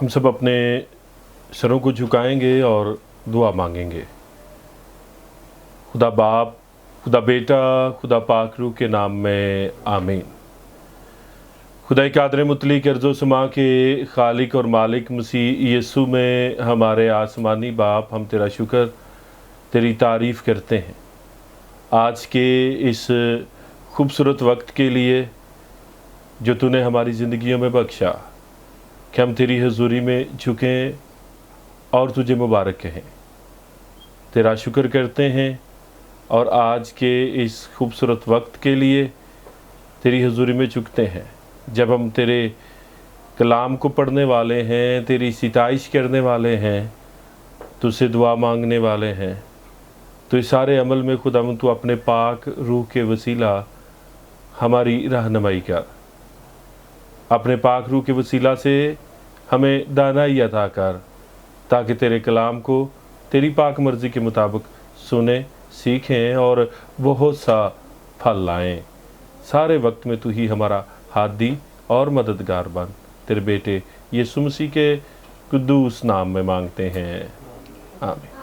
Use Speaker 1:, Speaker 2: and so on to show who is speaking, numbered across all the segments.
Speaker 1: ہم سب اپنے سروں کو جھکائیں گے اور دعا مانگیں گے۔ خدا باپ، خدا بیٹا، خدا پاک روح کے نام میں آمین۔ خدا قادر مطلق ارض و سما کے خالق اور مالک مسیح یسوع میں ہمارے آسمانی باپ، ہم تیرا شکر، تیری تعریف کرتے ہیں آج کے اس خوبصورت وقت کے لیے جو تو نے ہماری زندگیوں میں بخشا، کہ ہم تیری حضوری میں جھکیں اور تجھے مبارک کہیں۔ تیرا شکر کرتے ہیں اور آج کے اس خوبصورت وقت کے لیے تیری حضوری میں جھکتے ہیں، جب ہم تیرے کلام کو پڑھنے والے ہیں، تیری ستائش کرنے والے ہیں، تجھ سے دعا مانگنے والے ہیں، تو اس سارے عمل میں خداوند تو اپنے پاک روح کے وسیلہ ہماری رہنمائی کر، اپنے پاک روح کے وسیلہ سے ہمیں دانائی عطا کر، تاکہ تیرے کلام کو تیری پاک مرضی کے مطابق سنیں، سیکھیں اور بہت سا پھل لائیں۔ سارے وقت میں تو ہی ہمارا ہادی اور مددگار بن، تیرے بیٹے یسوع مسیح کے قدوس نام میں مانگتے ہیں، آمین۔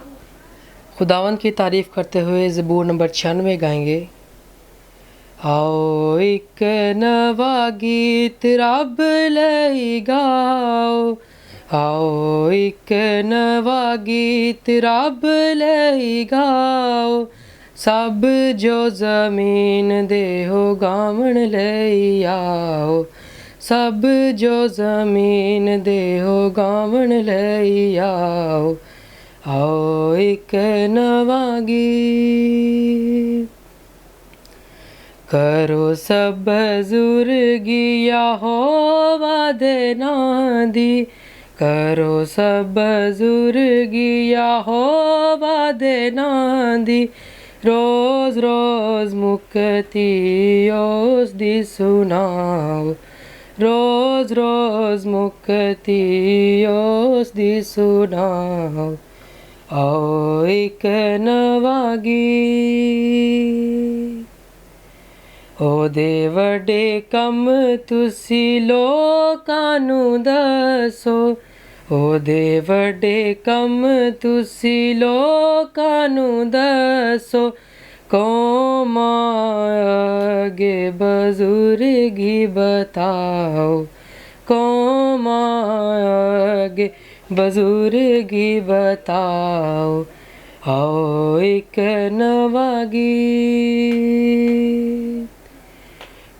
Speaker 2: خداوند کی تعریف کرتے ہوئے زبور نمبر 96 گائیں گے۔ آؤ ایک نوا گیت رب لئی گاؤ، آؤ ایک نوا گیت رب لئی گاؤ، سب جو زمین دے ہو گاون لئی آؤ، سب جو زمین دے ہو گاون لئی آؤ، آؤ ایک نوا گیت کرو سب بزرگی یہوہ دے نام دی، کرو سب بزرگی یہوہ دے نام دی، روز روز مکتی اس دی سناؤ، روز روز مکتی اس دی سناؤ، آؤ ایک نوا گیت۔ او دے وڈے کم تسی لوکاں نوں دسو، او دے وڈے کم تسی لوکاں نوں دسو، قوماں اگے بزرگی بتاؤ، قوماں اگے بزرگی بتاؤ، آؤ ایک نوا گیت۔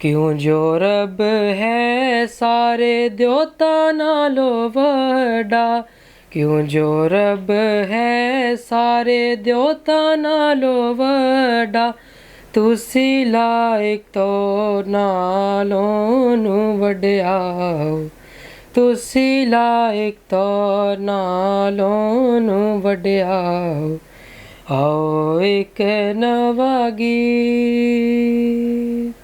Speaker 2: کیوں جو رب ہے سارے دیوتاں نالوں وڈا، کیوں جو رب ہے سارے دیوتاں نالوں وڈا، تسی لائق تو نالوں نوں وڈیاؤ، تسی لائق تو نالوں نوں وڈیاؤ، آؤ ایک نوا گیت۔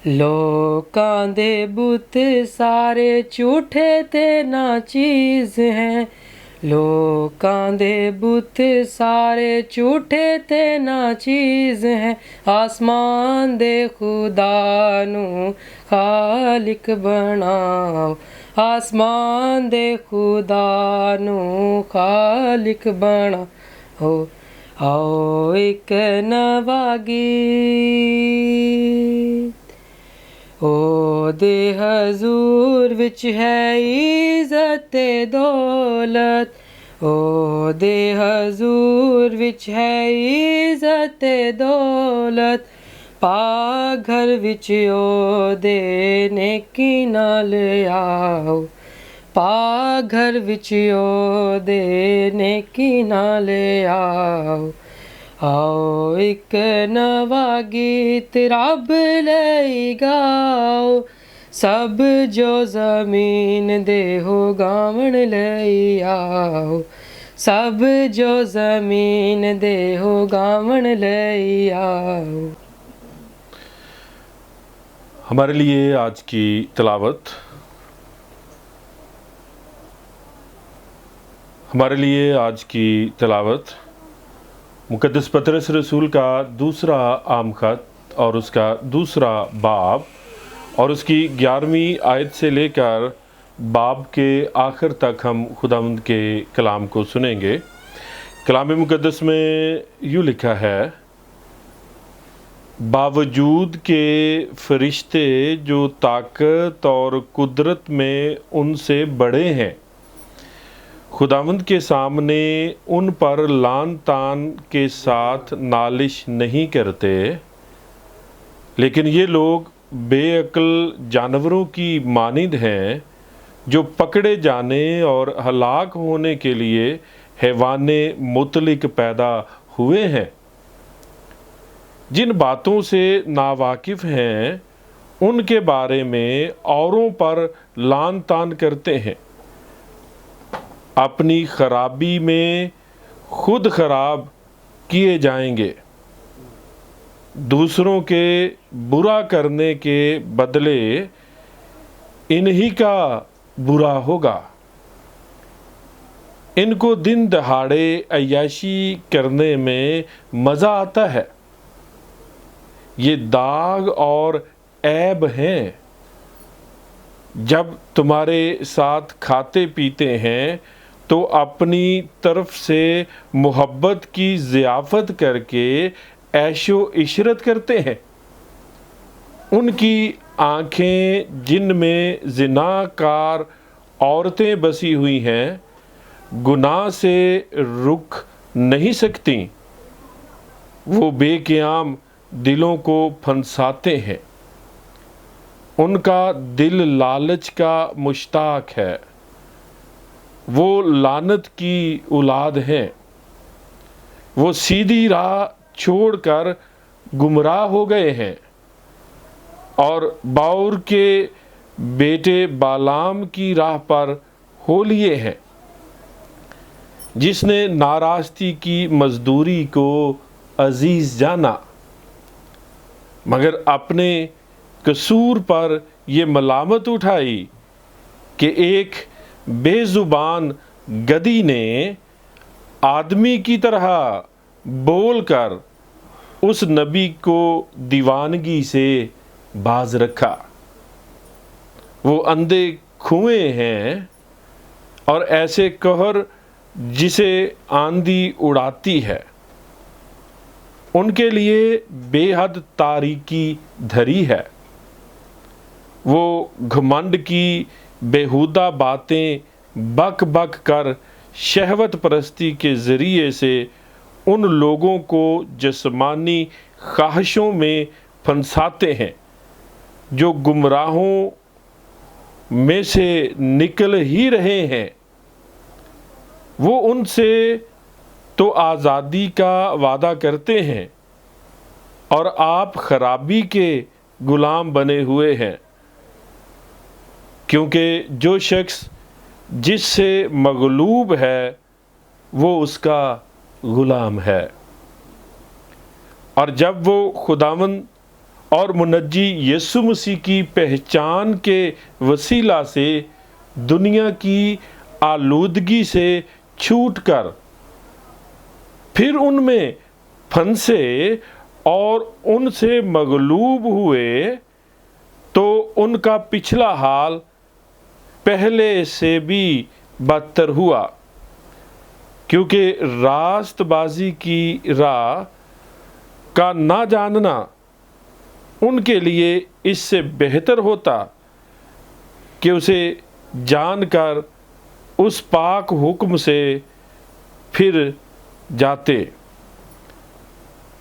Speaker 2: لوکاں دے بت سارے جھوٹے تے ناچیز ہیں، لوکاں دے بت سارے جھوٹے تے ناچیز ہیں، آسمان دے خدا نوں خالق بناؤ، آسمان دے خدا نوں خالق بناؤ، آؤ ایک نوا گیت۔ او دے حضور وچ ہے عزت تے دولت، او دے حضور وچ ہے عزت تے دولت، پاک گھر وچ او دے نیکی نال آؤ، پاک گھر وچ او دے نیکی نال آؤ، آؤ ایک نوا گیت رب لئی گاؤ، سب جو زمین دے ہو گاون لئی آؤ، سب جو زمین دے ہو گاون لئی آؤ۔
Speaker 1: ہمارے لیے آج کی تلاوت، ہمارے لیے آج کی تلاوت مقدس پطرس رسول کا دوسرا عام خط اور اس کا دوسرا باب اور اس کی 11ویں آیت سے لے کر बाब के आखिर तक हम खुदावंद के कलाम को सुनेंगे। कलाम मुक़द्दस में यूँ लिखा है, बावजूद के फरिश्ते जो ताकत और कुदरत में उनसे बड़े हैं, खुदावंद के सामने उन पर लान तान के साथ नालिश नहीं करते, लेकिन ये लोग बेअक्ल जानवरों की मानिंद हैं जो पकड़े जाने और हलाक होने के लिए हैवाने मुतलिक पैदा हुए हैं। जिन बातों से नावाकिफ़ हैं उनके बारे में औरों पर लान तान करते हैं, अपनी खराबी में खुद खराब किए जाएंगे। दूसरों के बुरा करने के बदले इन्हीं का बुरा होगा। इनको दिन दहाड़े अय्याशी करने में मज़ा आता है। ये दाग और ऐब हैं। जब तुम्हारे साथ खाते पीते हैं तो अपनी तरफ से मोहब्बत की ज़ियाफ़त करके ऐशो इशरत करते हैं। उनकी आँखें जिनमें ज़िनाकार औरतें बसी हुई हैं गुनाह से रुक नहीं सकती। वो बेक़याम दिलों को फंसाते हैं। उनका दिल लालच का मुश्ताक है। वो लानत की औलाद हैं। वो सीधी राह छोड़कर गुमराह हो गए हैं और बाउर के बेटे बालाम की राह पर हो लिए हैं, जिसने नाराज़गी की मज़दूरी को अजीज़ जाना, मगर अपने कसूर पर ये मलामत उठाई कि एक बेज़ुबान गधी ने आदमी की तरह बोलकर उस नबी को दीवानगी से बाज रखा। वो अंधे कुएं हैं और ऐसे कहर जिसे आंधी उड़ाती है। उनके लिए बेहद तारीकी धरी है। वो घमंड की बेहुदा बातें बक बक कर शहवत परस्ती के ज़रिए से उन लोगों को जिस्मानी ख्वाहिशों में फंसाते हैं जो गुमराहों में से निकल ही रहे हैं। वो उनसे तो आज़ादी का वादा करते हैं और आप खराबी के गुलाम बने हुए हैं, क्योंकि जो शख्स जिससे मगलूब है वो उसका गुलाम है। और जब वो खुदावंद और मुनज्जी यीशु मसीह की पहचान के वसीला से दुनिया की आलूदगी से छूटकर फिर उनमें फंसे और उनसे मगलूब हुए, तो उनका पिछला हाल पहले से भी बदतर हुआ, क्योंकि रास्तबाजी की राह का ना जानना उनके लिए इससे बेहतर होता कि उसे जानकर उस पाक हुक्म से फिर जाते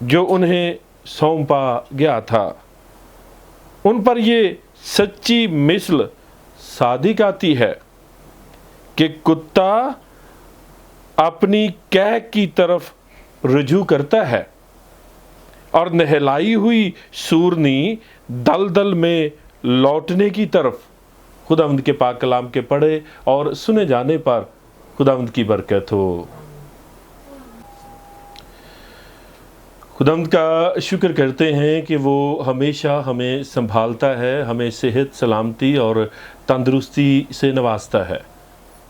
Speaker 1: जो उन्हें सौंपा गया था। उन पर ये सच्ची मिसल सादिक आती है कि कुत्ता अपनी कैं की तरफ रुजू करता है और नहलाई हुई सूरनी दलदल में लौटने की तरफ। खुदावंद के पाक कलाम के पढ़े और सुने जाने पर खुदावंद की बरकत हो। खुदावंद का शुक्र करते हैं कि वो हमेशा हमें संभालता है, हमें सेहत सलामती और तंदुरुस्ती से नवाजता है।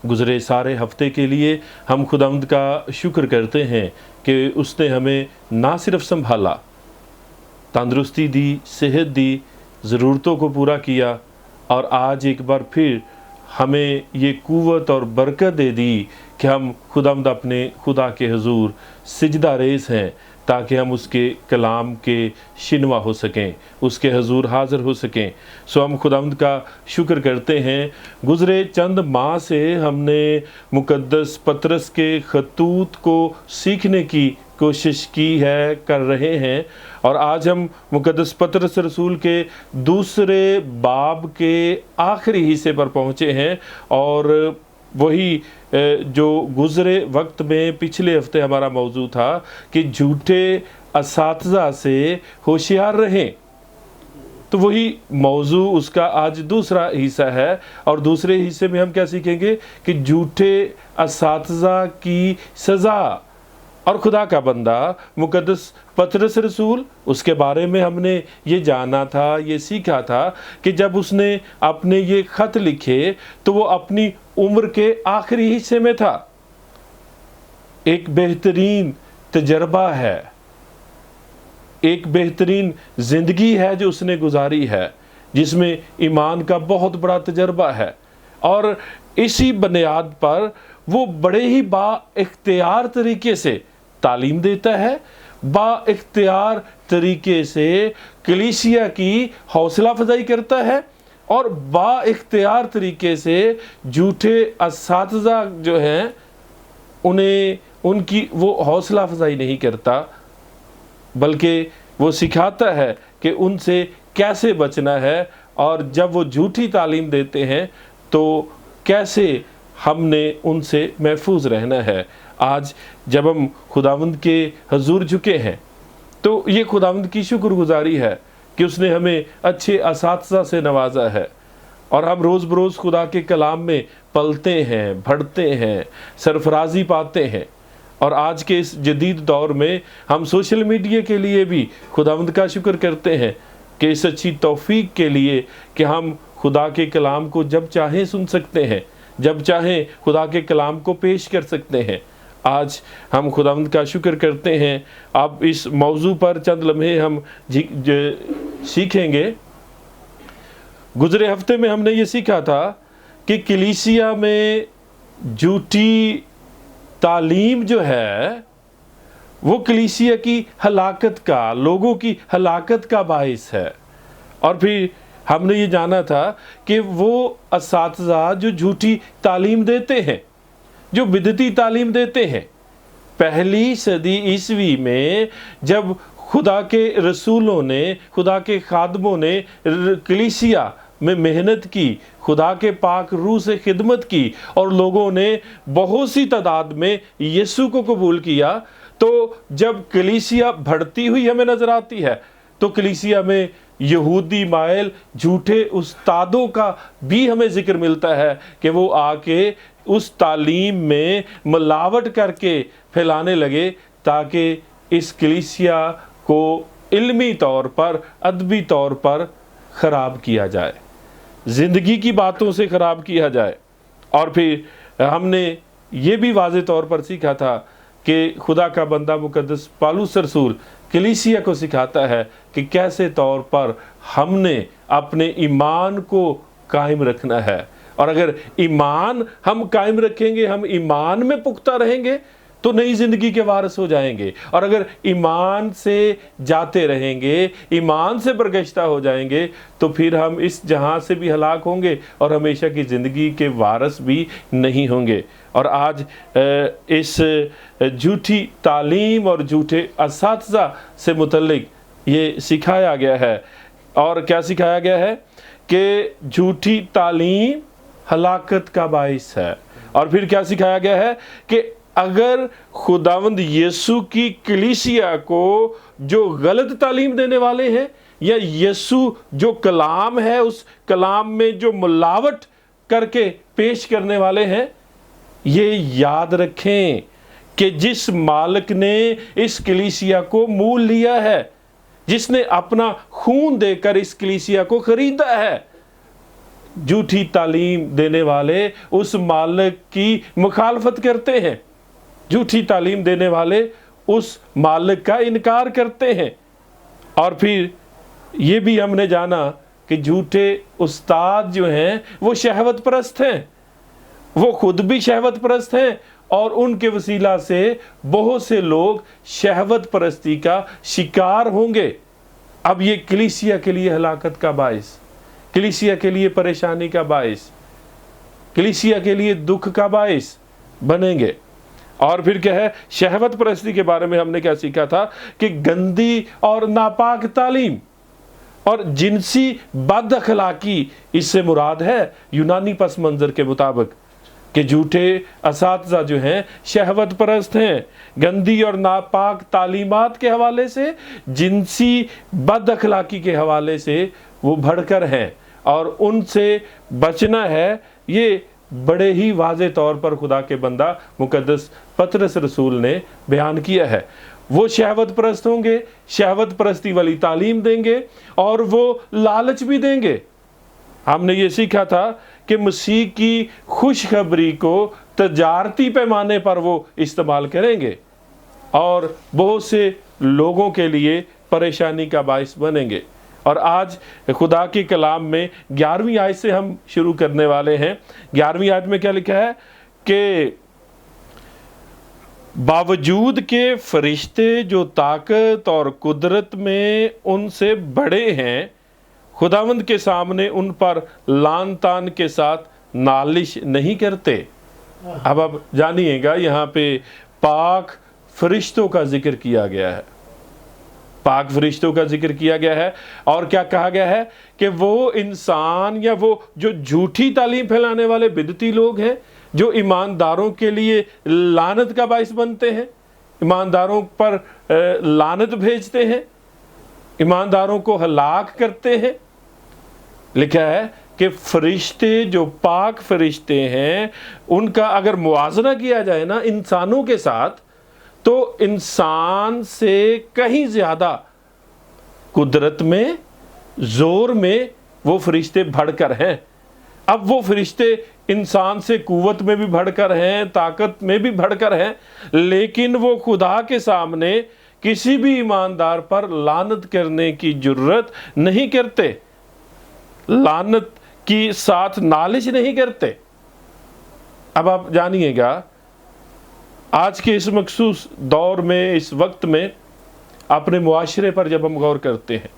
Speaker 1: गुज़रे सारे हफ्ते के लिए हम खुदावंद का शुक्र करते हैं कि उसने हमें ना सिर्फ संभाला, तंदुरुस्ती दी, सेहत दी, ज़रूरतों को पूरा किया और आज एक बार फिर हमें ये कुव्वत और बरकत दे दी कि हम खुदावंद अपने खुदा के हुजूर सिजदा रेज़ हैं, ताकि हम उसके कलाम के शिनवा हो सकें, उसके हुजूर हाज़िर हो सकें। सो हम खुदावंद का शुक्र करते हैं। गुज़रे चंद माह से हमने मुक़द्दस पतरस के खतूत को सीखने की कोशिश की है, कर रहे हैं, और आज हम मुक़द्दस पतरस रसूल के दूसरे बाब के आखिरी हिस्से पर पहुँचे हैं। और वही जो गुज़रे वक्त में पिछले हफ्ते हमारा मौजू था कि झूठे असातिज़ा से होशियार रहें, तो वही मौजू उसका आज दूसरा हिस्सा है। और दूसरे हिस्से में हम क्या सीखेंगे कि झूठे असातिज़ा की सज़ा। और खुदा का बंदा मुक़द्दस पतरस रसूल, उसके बारे में हमने ये जाना था, ये सीखा था कि जब उसने अपने ये ख़त लिखे तो वो अपनी उम्र के आखिरी हिस्से में था। एक बेहतरीन तजर्बा है, एक बेहतरीन ज़िंदगी है जो उसने गुजारी है, जिसमें ईमान का बहुत बड़ा तजर्बा है। और इसी बुनियाद पर वो बड़े ही बाइख्तियार तरीके से तालीम देता है, बाइख्तियार तरीके से कलीसिया की हौसला अफजाई करता है, और बाइख्तियार तरीके से झूठे असातिज़ा जो हैं उनकी वो हौसला अफजाई नहीं करता, बल्कि वो सिखाता है कि उनसे कैसे बचना है, और जब वो झूठी तालीम देते हैं तो कैसे हमने उनसे महफूज रहना है। आज जब हम खुदावंद के हुजूर झुके हैं तो ये खुदावंद की शुक्रगुजारी है कि उसने हमें अच्छे असातिज़ा से नवाजा है, और हम रोज़ बरोज़ खुदा के कलाम में पलते हैं, बढ़ते हैं, सरफराजी पाते हैं। और आज के इस जदीद दौर में हम सोशल मीडिया के लिए भी खुदावंद का शुक्र करते हैं कि इस अच्छी तौफीक के लिए कि हम खुदा के कलाम को जब चाहें सुन सकते हैं, जब चाहें खुदा के कलाम को पेश कर सकते हैं। आज हम खुदावंद का शुक्र करते हैं। अब इस मौजू पर चंद लम्हे हम सीखेंगे। गुज़रे हफ्ते में हमने ये सीखा था कि कलीसिया में झूठी तालीम जो है वो कलीसिया की हलाकत का, लोगों की हलाकत का बाइस है। और फिर हमने ये जाना था कि वो असातिज़ा जो झूठी तालीम देते हैं, जो बिदती तालीम देते हैं, पहली सदी ईसवी में जब खुदा के रसूलों ने, खुदा के खादमों ने कलीसिया में मेहनत की, खुदा के पाक रूह से खिदमत की, और लोगों ने बहुत सी तादाद में यीशु को कबूल किया, तो जब कलीसिया बढ़ती हुई हमें नज़र आती है तो कलीसिया में यहूदी माइल झूठे उस्तादों का भी हमें जिक्र मिलता है कि वो आके उस तालीम में मिलावट करके फैलाने लगे, ताकि इस कलीसिया को इल्मी तौर पर, अदबी तौर पर ख़राब किया जाए, ज़िंदगी की बातों से ख़राब किया जाए। और फिर हमने ये भी वाज़े तौर पर सीखा था कि खुदा का बंदा मुक़द्दस पौलुस रसूल कलीसिया को सिखाता है कि कैसे तौर पर हमने अपने ईमान को कायम रखना है। और अगर ईमान हम कायम रखेंगे, हम ईमान में पुख्ता रहेंगे, तो नई ज़िंदगी के वारिस हो जाएंगे। और अगर ईमान से जाते रहेंगे, ईमान से बरगश्ता हो जाएंगे, तो फिर हम इस जहां से भी हलाक होंगे और हमेशा की ज़िंदगी के वारिस भी नहीं होंगे। और आज इस झूठी तालीम और झूठे असातिज़ा से मुतल्लिक ये सिखाया गया है। और क्या सिखाया गया है कि झूठी तालीम हलाकत का बाइस है। और फिर क्या सिखाया गया है कि अगर खुदावंद यीशु की कलीसिया को जो गलत तालीम देने वाले हैं, या यीशु जो कलाम है उस कलाम में जो मिलावट करके पेश करने वाले हैं, ये याद रखें कि जिस मालिक ने इस कलीसिया को मोल लिया है, जिसने अपना खून देकर इस कलीसिया को खरीदा है, झूठी तालीम देने वाले उस मालिक की मुखालफत करते हैं, झूठी तालीम देने वाले उस मालिक का इनकार करते हैं। और फिर ये भी हमने जाना कि झूठे उस्ताद जो हैं वो शहवत परस्त हैं, वो खुद भी शहवत परस्त हैं और उनके वसीला से बहुत से लोग शहवत परस्ती का शिकार होंगे। अब ये कलीसिया के लिए हलाकत का बाइस, कलीसिया के लिए परेशानी का बाइस, कलीसिया के लिए दुख का बाइस बनेंगे। और फिर क्या है, शहवत परस्ती के बारे में हमने क्या सीखा था कि गंदी और नापाक तालीम और जिनसी बद अखलाकी, इससे मुराद है यूनानी पस मंजर के मुताबिक कि झूठे असातिज़ा जो हैं शहवत परस्त हैं, गंदी और नापाक तालीमात के हवाले से, जिनसी बद अखलाकी के हवाले से वो भड़कर हैं और उनसे बचना है। ये बड़े ही वाज़े तौर पर खुदा के बंदा मुकद्दस पतरस रसूल ने बयान किया है। वो शहवत परस्त होंगे, शहवत परस्ती वाली तालीम देंगे और वो लालच भी देंगे। हमने ये सीखा था कि मसीह की खुशखबरी को तजारती पैमाने पर वो इस्तेमाल करेंगे और बहुत से लोगों के लिए परेशानी का बाइस बनेंगे। और आज खुदा के कलाम में 11वीं आयत से हम शुरू करने वाले हैं। 11वीं आयत में क्या लिखा है कि बावजूद के फरिश्ते जो ताकत और कुदरत में उनसे बड़े हैं, खुदावंद के सामने उन पर लान तान के साथ नालिश नहीं करते। अब जानिएगा, यहाँ पे पाक फरिश्तों का जिक्र किया गया है, पाक फरिश्तों का जिक्र किया गया है। और क्या कहा गया है कि वो इंसान या वो जो झूठी तालीम फैलाने वाले बिदती लोग हैं, जो ईमानदारों के लिए लानत का बाइस बनते हैं, ईमानदारों पर लानत भेजते हैं, ईमानदारों को हलाक करते हैं। लिखा है कि फरिश्ते जो पाक फरिश्ते हैं, उनका अगर मुआवजा किया जाए ना इंसानों के साथ, तो इंसान से कहीं ज्यादा कुदरत में, जोर में वो फरिश्ते बढ़कर हैं। अब वो फरिश्ते इंसान से कुव्वत में भी बढ़कर हैं, ताकत में भी बढ़कर हैं, लेकिन वो खुदा के सामने किसी भी ईमानदार पर लानत करने की जुर्रत नहीं करते, लानत की साथ नालिश नहीं करते। अब आप जानिएगा, आज के इस मखसूस दौर में, इस वक्त में अपने मुआशरे पर जब हम गौर करते हैं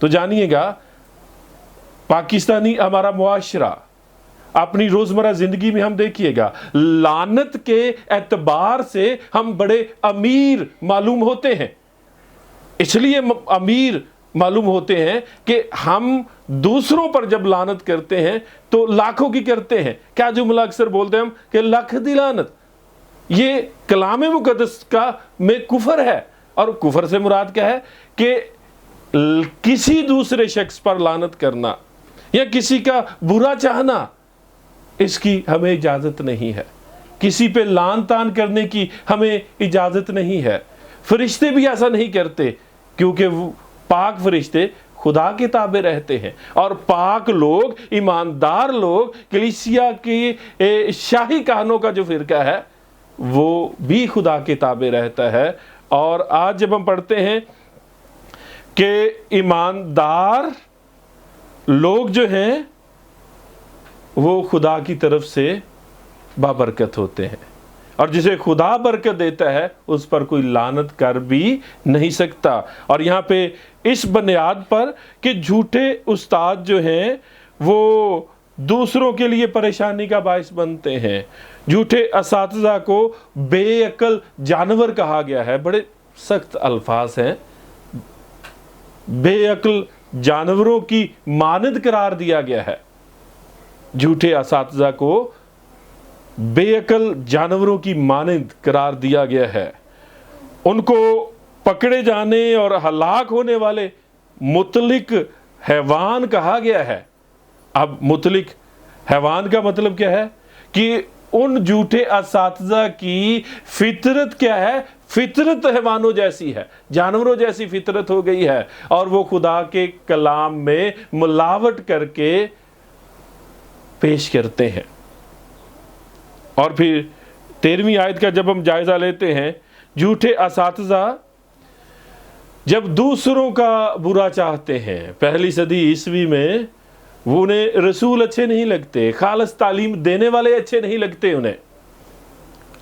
Speaker 1: तो जानिएगा, पाकिस्तानी हमारा मुआशरा, अपनी रोजमर्रा जिंदगी में हम देखिएगा, लानत के एतबार से हम बड़े अमीर मालूम होते हैं। इसलिए अमीर मालूम होते हैं कि हम दूसरों पर जब लानत करते हैं तो लाखों की करते हैं। क्या जुमला अक्सर बोलते हैं हम कि लख दी लानत। ये कलाम मुकद्दस का में कुफर है। और कुफर से मुराद क्या है कि किसी दूसरे शख्स पर लानत करना या किसी का बुरा चाहना, इसकी हमें इजाजत नहीं है। किसी पे लान तान करने की हमें इजाजत नहीं है। फरिश्ते भी ऐसा नहीं करते, क्योंकि पाक फरिश्ते खुदा के ताबे रहते हैं और पाक लोग, ईमानदार लोग, कलीसिया की शाही कहनों का जो फिरका है वो भी खुदा के ताबे रहता है। और आज जब हम पढ़ते हैं कि ईमानदार लोग जो हैं वो खुदा की तरफ से बाबरकत होते हैं, और जिसे खुदा बरकत देता है उस पर कोई लानत कर भी नहीं सकता। और यहाँ पे इस बुनियाद पर कि झूठे उस्ताद जो हैं वो दूसरों के लिए परेशानी का बायस बनते हैं। झूठे असातिज़ा को बेअक्ल जानवर कहा गया है। बड़े सख्त अल्फाज हैं। बेअक्ल जानवरों की मानद करार दिया गया है। झूठे असातिज़ा को बेअक्ल जानवरों की मानद करार दिया गया है। उनको पकड़े जाने और हलाक होने वाले मुतलिक हैवान कहा गया है। अब मुतलिक हैवान का मतलब क्या है कि उन झूठे असातिज़ा की फितरत क्या है? फितरत हैवानों जैसी है, जानवरों जैसी फितरत हो गई है, और वो खुदा के कलाम में मिलावट करके पेश करते हैं। और फिर 13वीं आयत का जब हम जायजा लेते हैं, झूठे असातिज़ा जब दूसरों का बुरा चाहते हैं, पहली सदी ईस्वी में वो उन्हें रसूल अच्छे नहीं लगते, खालस तालीम देने वाले अच्छे नहीं लगते उन्हें,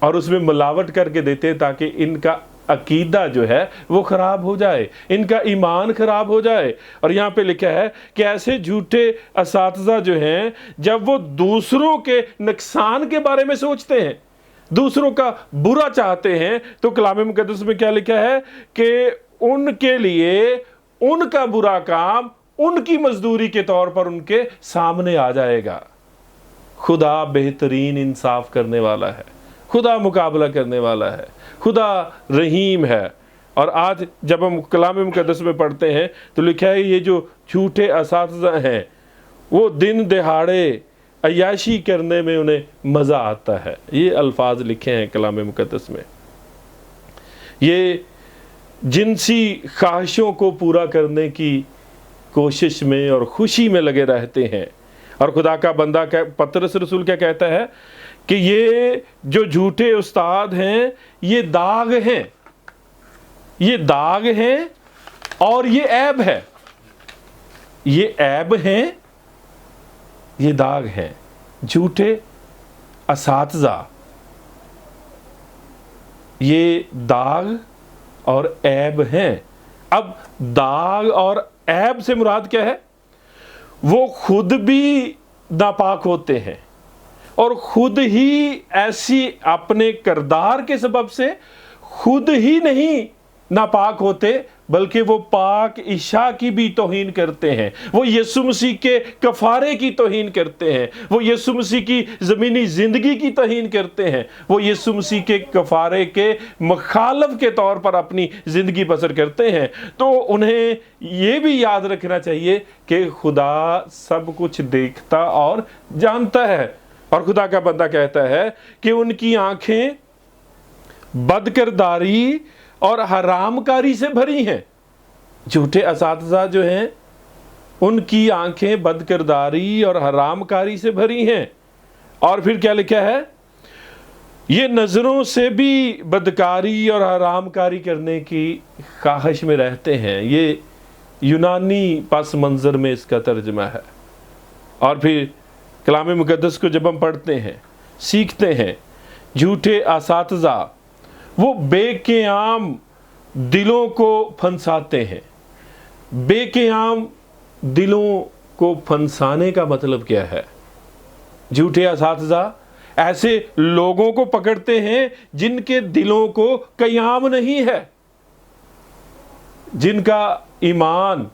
Speaker 1: और उसमें मिलावट करके देते ताकि इनका अकीदा जो है वो खराब हो जाए, इनका ईमान खराब हो जाए। और यहाँ पे लिखा है कि ऐसे झूठे असातिज़ा जो हैं, जब वो दूसरों के नुकसान के बारे में सोचते हैं, दूसरों का बुरा चाहते हैं, तो कलाम मुक़द्दस में क्या लिखा है कि उनके लिए उनका बुरा काम उनकी मजदूरी के तौर पर उनके सामने आ जाएगा। खुदा बेहतरीन इंसाफ करने वाला है, खुदा मुकाबला करने वाला है, खुदा रहीम है। और आज जब हम कलाम मुक़द्दस में पढ़ते हैं तो लिखा है ये जो झूठे असातिज़ा हैं वो दिन दिहाड़े अय्याशी करने में उन्हें मज़ा आता है। ये अल्फाज लिखे हैं कलाम मुक़द्दस में। ये जिनसी ख्वाहिशों को पूरा करने की कोशिश में और खुशी में लगे रहते हैं। और खुदा का बंदा पतरस रसूल क्या कहता है कि ये जो झूठे उस्ताद हैं ये दाग हैं, ये दाग हैं और ये ऐब है, ये ऐब हैं, ये दाग हैं। झूठे असातिज़ा ये दाग और ऐब हैं। अब दाग और ऐब से मुराद क्या है? वो खुद भी नापाक होते हैं और खुद ही ऐसी अपने किरदार के सबब से खुद ही नहीं नापाक होते, बल्कि वो पाक ईशा की भी तौहीन करते हैं, वो यीशु मसीह के कफ़ारे की तौहीन करते हैं, वो यीशु मसीह की ज़मीनी ज़िंदगी की तौहीन करते हैं, वो यीशु मसीह के कफ़ारे के मुखालफ के तौर पर अपनी ज़िंदगी बसर करते हैं। तो उन्हें ये भी याद रखना चाहिए कि खुदा सब कुछ देखता और जानता है। और खुदा का बंदा कहता है कि उनकी आँखें बदकिरदारी और हरामकारी से भरी हैं। झूठे असातिज़ा जो हैं उनकी आंखें बदकिरदारी और हरामकारी से भरी हैं। और फिर क्या लिखा है? ये नज़रों से भी बदकारी और हरामकारी करने की ख्वाहिश में रहते हैं। ये यूनानी पस मंज़र में इसका तर्जमा है। और फिर कलाम मुक़द्दस को जब हम पढ़ते हैं, सीखते हैं, झूठे असातिज़ा वो बेक़याम दिलों को फंसाते हैं। बेक़याम दिलों को फंसाने का मतलब क्या है? झूठे असातिज़ा ऐसे लोगों को पकड़ते हैं जिनके दिलों को क़याम नहीं है, जिनका ईमान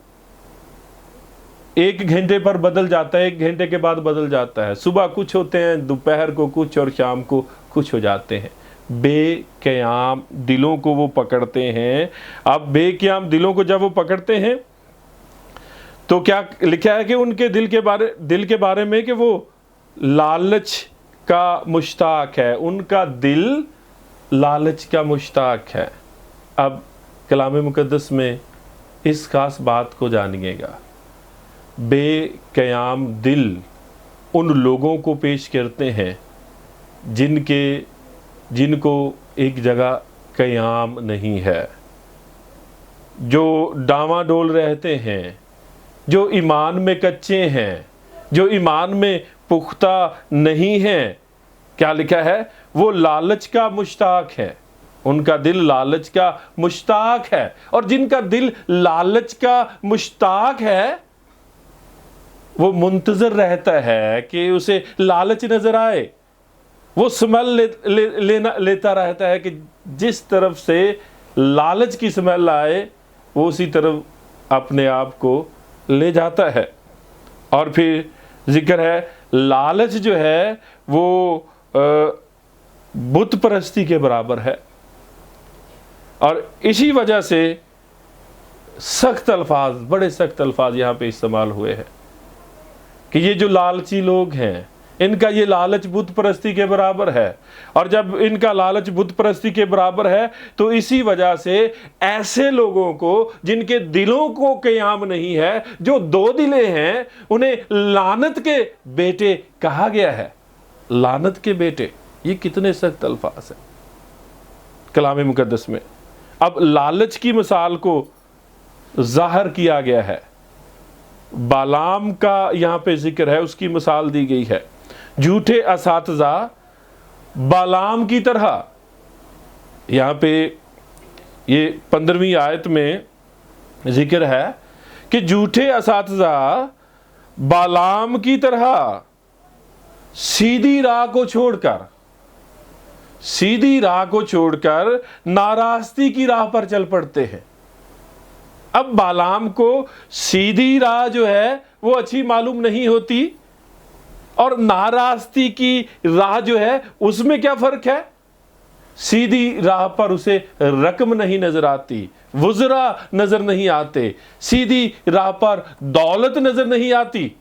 Speaker 1: एक घंटे पर बदल जाता है, एक घंटे के बाद बदल जाता है। सुबह कुछ होते हैं, दोपहर को कुछ और शाम को कुछ हो जाते हैं। बेक़याम दिलों को वो पकड़ते हैं। अब बेक़याम दिलों को जब वो पकड़ते हैं तो क्या लिखा है कि उनके दिल के बारे में कि वो लालच का मुश्ताक है, उनका दिल लालच का मुश्ताक है। अब कलाम मुक़द्दस में इस खास बात को जानिएगा। बेक़याम दिल उन लोगों को पेश करते हैं जिनको एक जगह क़याम नहीं है, जो डामाडोल रहते हैं, जो ईमान में कच्चे हैं, जो ईमान में पुख्ता नहीं हैं। क्या लिखा है? वो लालच का मुश्ताक है, उनका दिल लालच का मुश्ताक है। और जिनका दिल लालच का मुश्ताक है वो मुंतज़र रहता है कि उसे लालच नज़र आए। वो स्मेल लेता रहता है कि जिस तरफ से लालच की स्मेल आए वो उसी तरफ अपने आप को ले जाता है। और फिर जिक्र है लालच जो है वो बुत परस्ती के बराबर है। और इसी वजह से सख्त अल्फाज, बड़े सख्त अल्फाज यहाँ पे इस्तेमाल हुए हैं कि ये जो लालची लोग हैं इनका ये लालच बुत परस्ती के बराबर है। और जब इनका लालच बुत परस्ती के बराबर है तो इसी वजह से ऐसे लोगों को जिनके दिलों को क़याम नहीं है, जो दो दिले हैं, उन्हें लानत के बेटे कहा गया है। लानत के बेटे, ये कितने सख्त अल्फाज हैं कलाम मुक़द्दस में। अब लालच की मिसाल को ज़ाहिर किया गया है। बालाम का यहाँ पे जिक्र है, उसकी मिसाल दी गई है। झूठे असातिज़ा बालाम की तरह, यहाँ पे ये 15वीं आयत में जिक्र है कि झूठे असातिज़ा बालाम की तरह सीधी राह को छोड़कर नाराज़गी की राह पर चल पड़ते हैं। अब बालाम को सीधी राह जो है वो अच्छी मालूम नहीं होती, और नाराज़गी की राह जो है उसमें क्या फर्क है? सीधी राह पर उसे रकम नहीं नजर आती, वज़रा नजर नहीं आते, सीधी राह पर दौलत नजर नहीं आती,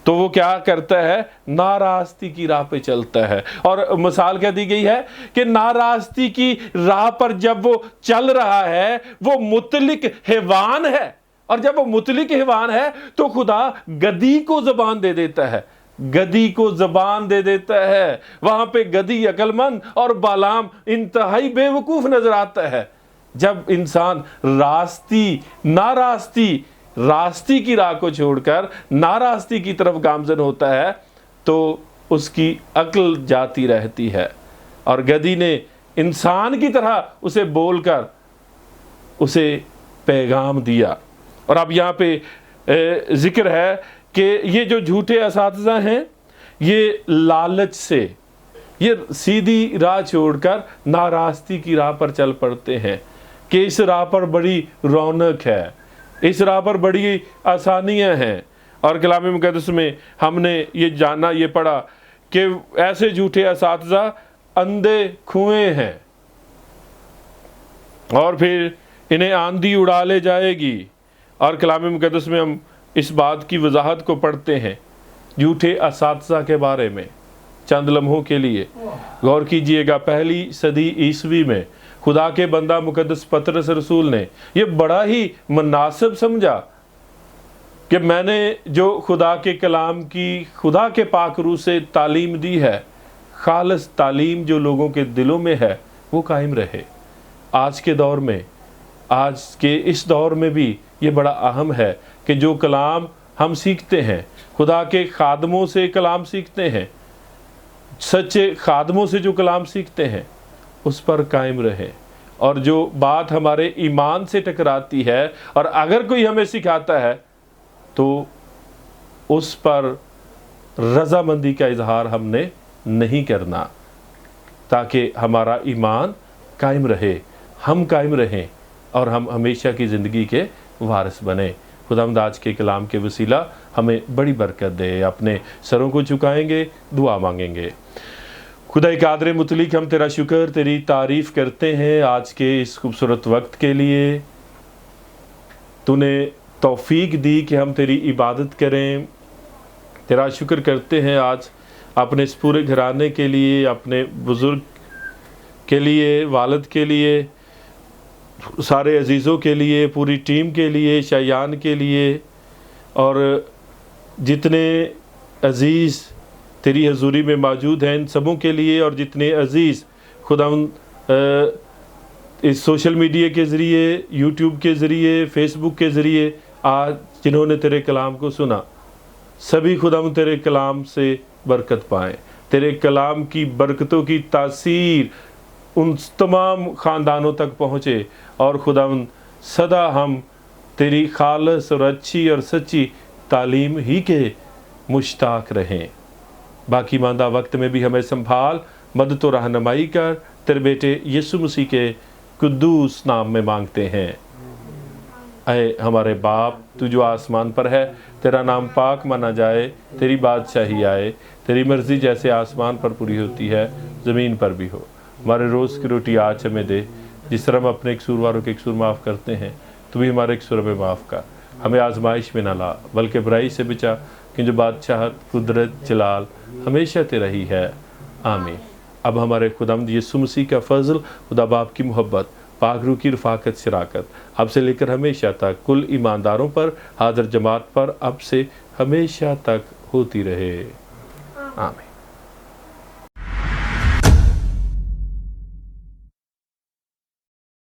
Speaker 1: तो वो क्या करता है? नाराज़गी की राह पे चलता है। और मिसाल क्या दी गई है कि नाराज़गी की राह पर जब वो चल रहा है वो मुतलिक हैवान है, और जब वो मुतलिक हैवान है तो खुदा गधी को ज़बान दे देता है, गधी को ज़बान दे देता है। वहां पे गधी अक्लमंद और बालाम इंतहाई बेवकूफ़ नजर आता है। जब इंसान रास्ती की राह को छोड़कर नाराज़गी की तरफ गामजन होता है तो उसकी अक्ल जाती रहती है, और गधी ने इंसान की तरह उसे बोलकर उसे पैगाम दिया। और अब यहाँ पे जिक्र है कि ये जो झूठे असातिज़ा हैं ये लालच से ये सीधी राह छोड़कर नाराज़गी की राह पर चल पड़ते हैं कि इस राह पर बड़ी रौनक है, इस राह पर बड़ी आसानियां हैं। और कलाम मुक़द्दस में हमने ये जाना, ये पढ़ा कि ऐसे झूठे असातिज़ा अंधे कुएं हैं और फिर इन्हें आंधी उड़ा ले जाएगी। और कलाम मुक़द्दस में हम इस बात की वजाहत को पढ़ते हैं झूठे असातिज़ा के बारे में। चंद लम्हों के लिए गौर कीजिएगा, पहली सदी ईसवी में खुदा के बंदा मुक़द्दस पतरस रसूल ने ये बड़ा ही मुनासिब समझा कि मैंने जो खुदा के कलाम की खुदा के पाक रूह से तालीम दी है, खालिस तालीम जो लोगों के दिलों में है वो कायम रहे। आज के दौर में, आज के इस दौर में भी ये बड़ा अहम है कि जो कलाम हम सीखते हैं, खुदा के खादमों से कलाम सीखते हैं, सच्चे खादमों से जो कलाम सीखते हैं, उस पर कायम रहे। और जो बात हमारे ईमान से टकराती है और अगर कोई हमें सिखाता है तो उस पर रज़ामंदी का इजहार हमने नहीं करना, ताकि हमारा ईमान कायम रहे, हम कायम रहें और हम हमेशा की ज़िंदगी के वारिस बने। खुदावंद आज के कलाम के वसीला हमें बड़ी बरकत दे। अपने सरों को झुकाएंगे, दुआ मांगेंगे। खुदा कादर मुतलिक, हम तेरा शुक्र, तेरी तारीफ़ करते हैं आज के इस खूबसूरत वक्त के लिए। तूने तौफीक दी कि हम तेरी इबादत करें। तेरा शुक्र करते हैं आज अपने इस पूरे घराने के लिए, अपने बुज़ुर्ग के लिए, वालिद के लिए, सारे अजीज़ों के लिए, पूरी टीम के लिए, शायान के लिए, और जितने अजीज़ तेरी हजूरी में मौजूद हैं इन सबों के लिए, और जितने अजीज़ खुदावंद इस सोशल मीडिया के ज़रिए, यूट्यूब के ज़रिए, फेसबुक के ज़रिए आज जिन्होंने तेरे कलाम को सुना, सभी खुदावंद तेरे कलाम से बरकत पाएँ। तेरे कलाम की बरकतों की तासीर उन तमाम ख़ानदानों तक पहुँचे, और खुदावंद सदा हम तेरी खालिस और अच्छी और सच्ची तालीम ही के मुश्ताक रहें। बाकी मांदा वक्त में भी हमें संभाल, मदद और रहनुमाई कर। तेरे बेटे यीशु मसीह के कुद्दूस नाम में मांगते हैं। ऐ हमारे बाप, तू जो आसमान पर है, तेरा नाम पाक माना जाए, तेरी बादशाही आए, तेरी मर्ज़ी जैसे आसमान पर पूरी होती है ज़मीन पर भी हो। हमारे रोज़ की रोटी आज हमें दे, जिस तरह हम अपने कसूरवारों के कसूर माफ़ करते हैं, तू भी हमारे कसूर में माफ़ कर। हमें आजमाइश में ना ला, बल्कि बुराई से बचा, कि जो बादशाहत, कुदरत, जलाल हमेशा तेरा ही है। आमीन। अब हमारे खुदावंद यीशु मसीह का फजल, खुदा बाप की मोहब्बत, पाक रूह की रफ़ाकत, शराकत अब से लेकर हमेशा तक कुल ईमानदारों पर, हाज़िर जमात पर अब से हमेशा तक होती रहे। आमीन।